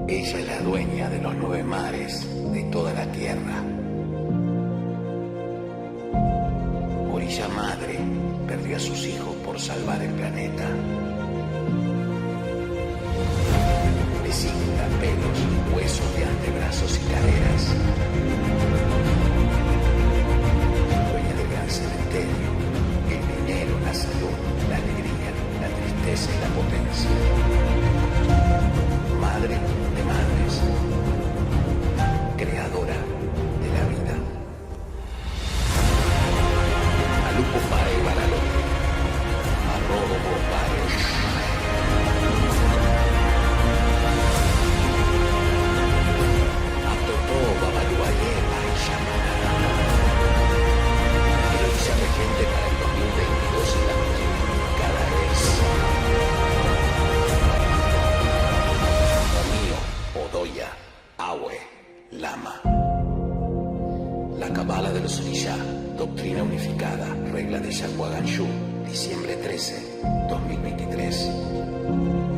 Ella es la dueña de los 9 mares, de toda la tierra. Orilla Madre perdió a sus hijos por salvar el planeta. Vesícula, pelos, huesos de antebrazos y caderas. Dueña del gran cementerio, el dinero, la salud, la alegría, la tristeza y la potencia. Madre de madres, creadora de la vida. Alupo pare balalote, arrobo pare. Atotó babaluaye paishamana. Heroíza regente para el 2022 y la multiplicada es Odoya, Awe, Lama. La Cabala de los Orisha, doctrina unificada, regla de Shalwa Ganshu, diciembre 13, 2023.